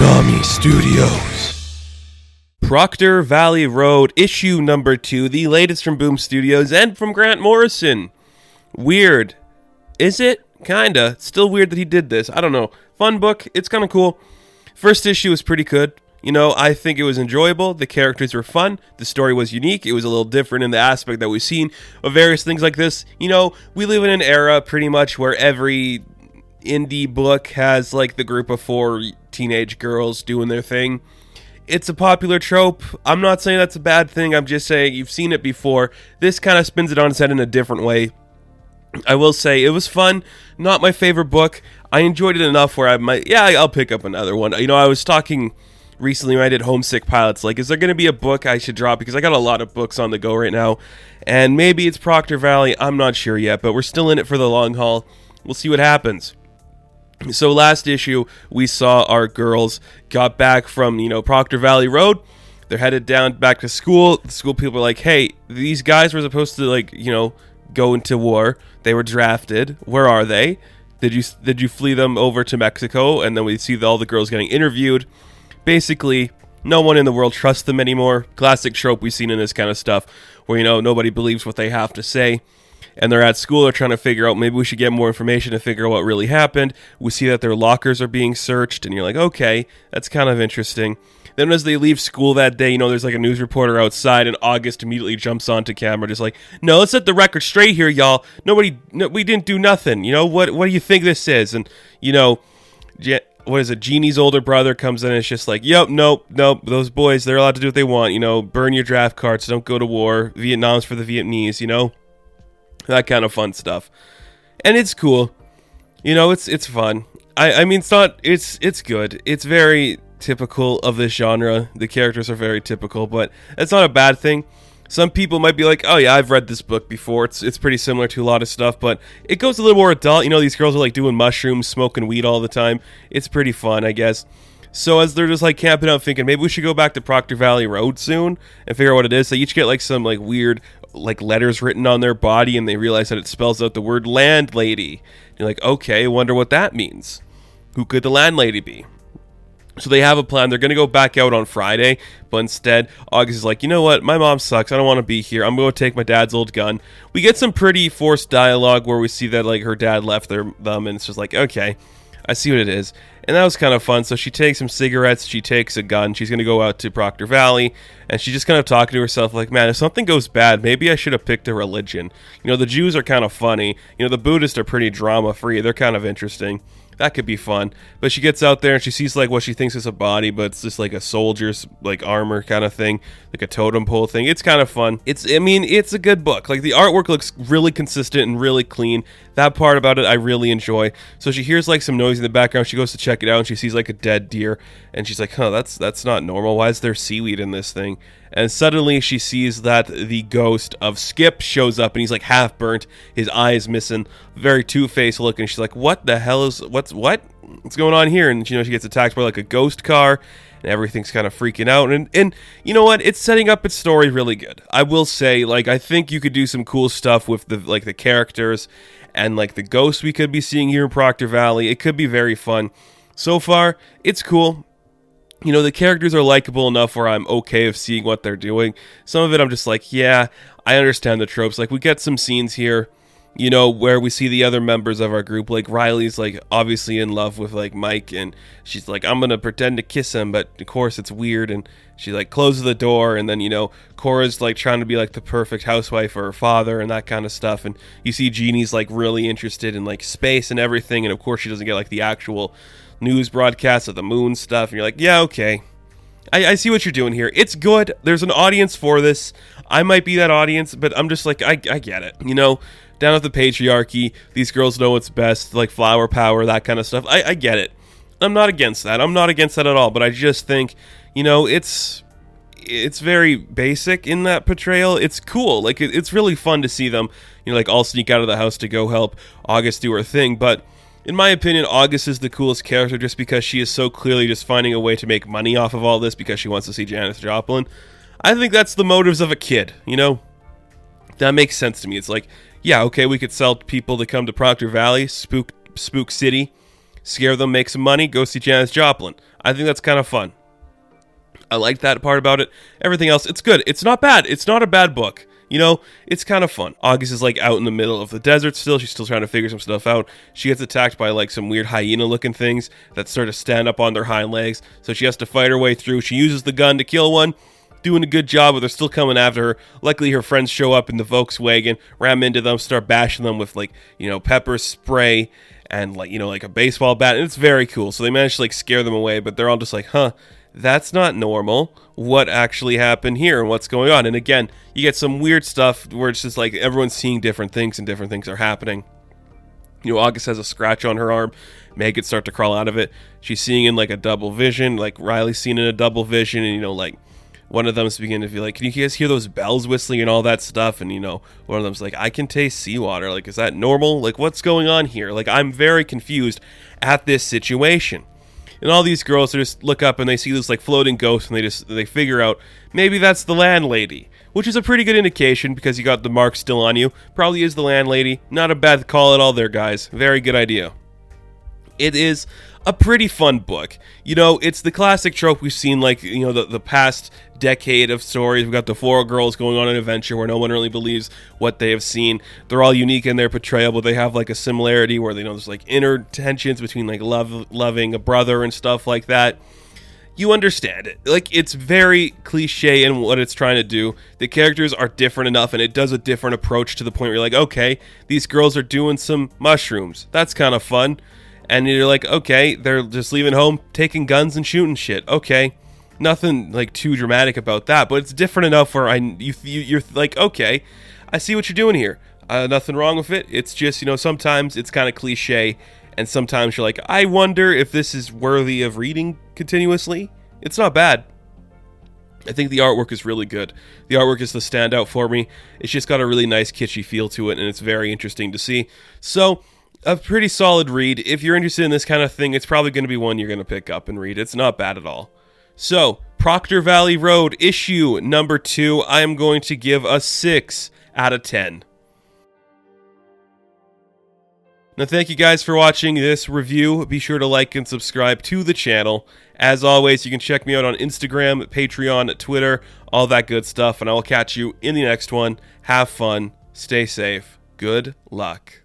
Konami Studios. Proctor Valley Road, issue number 2, the latest from Boom Studios and from Grant Morrison. Weird. Is it? Kinda. Still weird that he did this. I don't know. Fun book. It's kind of cool. First issue was pretty good. You know, I think it was enjoyable. The characters were fun. The story was unique. It was a little different in the aspect that we've seen of various things like this. You know, we live in an era pretty much where every indie book has like the group of 4 teenage girls doing their thing. It's a popular trope. I'm not saying that's a bad thing. I'm just saying you've seen it before. This kind of spins it on its head in a different way. I will say it was fun. Not my favorite book. I enjoyed it enough where I'll pick up another one. You know, I was talking recently when I did Homesick Pilots, like, is there going to be a book I should drop? Because I got a lot of books on the go right now. And maybe it's Proctor Valley. I'm not sure yet, but we're still in it for the long haul. We'll see what happens. So last issue, we saw our girls got back from, Proctor Valley Road. They're headed down back to school. The school people are like, hey, these guys were supposed to, go into war. They were drafted. Where are they? Did you flee them over to Mexico? And then we see all the girls getting interviewed. Basically, no one in the world trusts them anymore. Classic trope we've seen in this kind of stuff where, nobody believes what they have to say. And they're at school, they're trying to figure out, maybe we should get more information to figure out what really happened. We see that their lockers are being searched, and you're like, okay, that's kind of interesting. Then as they leave school that day, there's like a news reporter outside, and August immediately jumps onto camera, just like, no, let's set the record straight here, y'all. We didn't do nothing. What do you think this is? And, what is it? Jeannie's older brother comes in and it's just like, yep, nope. Those boys, they're allowed to do what they want. Burn your draft cards, don't go to war. Vietnam's for the Vietnamese, that kind of fun stuff. And it's cool. It's fun. I mean, it's good. It's very typical of this genre. The characters are very typical, but that's not a bad thing. Some people might be like, oh yeah, I've read this book before. It's pretty similar to a lot of stuff, but it goes a little more adult. These girls are like doing mushrooms, smoking weed all the time. It's pretty fun, I guess. So as they're just like camping out thinking, maybe we should go back to Proctor Valley Road soon and figure out what it is. They each get like some like weird like letters written on their body, and they realize that it spells out the word LandLady. You're like, okay, wonder what that means. Who could the LandLady be? So they have a plan. They're going to go back out on Friday, but instead, August is like, you know what? My mom sucks. I don't want to be here. I'm going to take my dad's old gun. We get some pretty forced dialogue where we see that like her dad left them, and it's just like, okay, I see what it is. And that was kind of fun. So she takes some cigarettes. She takes a gun. She's going to go out to Proctor Valley, and she's just kind of talking to herself like, man, if something goes bad, maybe I should have picked a religion. The Jews are kind of funny. The Buddhists are pretty drama-free. They're kind of interesting. That could be fun. But she gets out there and she sees like what she thinks is a body, but it's just like a soldier's like armor kind of thing, like a totem pole thing. It's kind of fun. It's a good book. Like the artwork looks really consistent and really clean. That part about it I really enjoy. So she hears like some noise in the background. She goes to check it out and she sees like a dead deer, and she's like, huh, that's not normal. Why is there seaweed in this thing? And suddenly she sees that the ghost of Skip shows up, and he's like half burnt. His eye is missing. Very two-faced look, and she's like, what the hell is, what's going on here? And she gets attacked by like a ghost car, and everything's kind of freaking out. And you know what? It's setting up its story really good. I will say, like, I think you could do some cool stuff with the characters and like the ghosts we could be seeing here in Proctor Valley. It could be very fun. So far, it's cool. The characters are likable enough where I'm okay with seeing what they're doing. Some of it I'm just like, yeah, I understand the tropes. Like, we get some scenes here, where we see the other members of our group. Like, Riley's, like, obviously in love with, like, Mike, and she's like, I'm gonna pretend to kiss him, but, of course, it's weird, and she, like, closes the door, and then, Cora's, like, trying to be, like, the perfect housewife for her father, and that kind of stuff, and you see Jeannie's, like, really interested in, like, space and everything, and, of course, she doesn't get, like, the actual news broadcasts of the moon stuff, and you're like, yeah, okay, I see what you're doing here. It's good. There's an audience for this. I might be that audience, but I'm just like, I get it. Down at the patriarchy, these girls know what's best, like flower power, that kind of stuff. I get it. I'm not against that. I'm not against that at all, but I just think, it's very basic in that portrayal. It's cool. Like, it's really fun to see them, like all sneak out of the house to go help August do her thing, but in my opinion, August is the coolest character just because she is so clearly just finding a way to make money off of all this because she wants to see Janis Joplin. I think that's the motives of a kid, That makes sense to me. It's like, yeah, okay, we could sell people to come to Proctor Valley, spook City, scare them, make some money, go see Janis Joplin. I think that's kind of fun. I like that part about it. Everything else, it's good. It's not bad. It's not a bad book. You know, it's kind of fun. August is like out in the middle of the desert still. She's still trying to figure some stuff out. She gets attacked by like some weird hyena looking things that sort of stand up on their hind legs. So she has to fight her way through. She uses the gun to kill one. Doing a good job, but they're still coming after her. Luckily, her friends show up in the Volkswagen, ram into them, start bashing them with, like, you know, pepper spray and, like, you know, like a baseball bat. And it's very cool. So they manage to, like, scare them away, but they're all just like, huh, that's not normal. What actually happened here and what's going on? And again, you get some weird stuff where it's just like everyone's seeing different things and different things are happening. You know, August has a scratch on her arm. Meg could start to crawl out of it. She's seeing in, like, a double vision. Like, Riley's seeing in a double vision, and, you know, like, one of them's beginning to feel like, can you guys hear those bells whistling and all that stuff? And, you know, one of them's like, I can taste seawater. Like, is that normal? Like, what's going on here? Like, I'm very confused at this situation. And all these girls just look up and they see this, like, floating ghost, and they figure out maybe that's the landlady, which is a pretty good indication because you got the mark still on you. Probably is the landlady. Not a bad call at all there, guys. Very good idea. It is a pretty fun book. You know, it's the classic trope we've seen, like, you know, the past decade of stories. We've got the four girls going on an adventure where no one really believes what they have seen. They're all unique in their portrayal, but they have, like, a similarity where, you know, there's, like, inner tensions between, like, loving a brother and stuff like that. You understand it. Like, it's very cliche in what it's trying to do. The characters are different enough, and it does a different approach to the point where you're like, okay, these girls are doing some mushrooms. That's kind of fun. And you're like, okay, they're just leaving home, taking guns and shooting shit. Okay, nothing like too dramatic about that, but it's different enough where you're like, okay, I see what you're doing here. Nothing wrong with it. It's just, you know, sometimes it's kind of cliche, and sometimes you're like, I wonder if this is worthy of reading continuously. It's not bad. I think the artwork is really good. The artwork is the standout for me. It's just got a really nice kitschy feel to it, and it's very interesting to see. So, a pretty solid read. If you're interested in this kind of thing, it's probably going to be one you're going to pick up and read. It's not bad at all. So, Proctor Valley Road, issue number 2, I am going to give a 6 out of 10. Now, thank you guys for watching this review. Be sure to like and subscribe to the channel. As always, you can check me out on Instagram, Patreon, Twitter, all that good stuff, and I will catch you in the next one. Have fun. Stay safe. Good luck.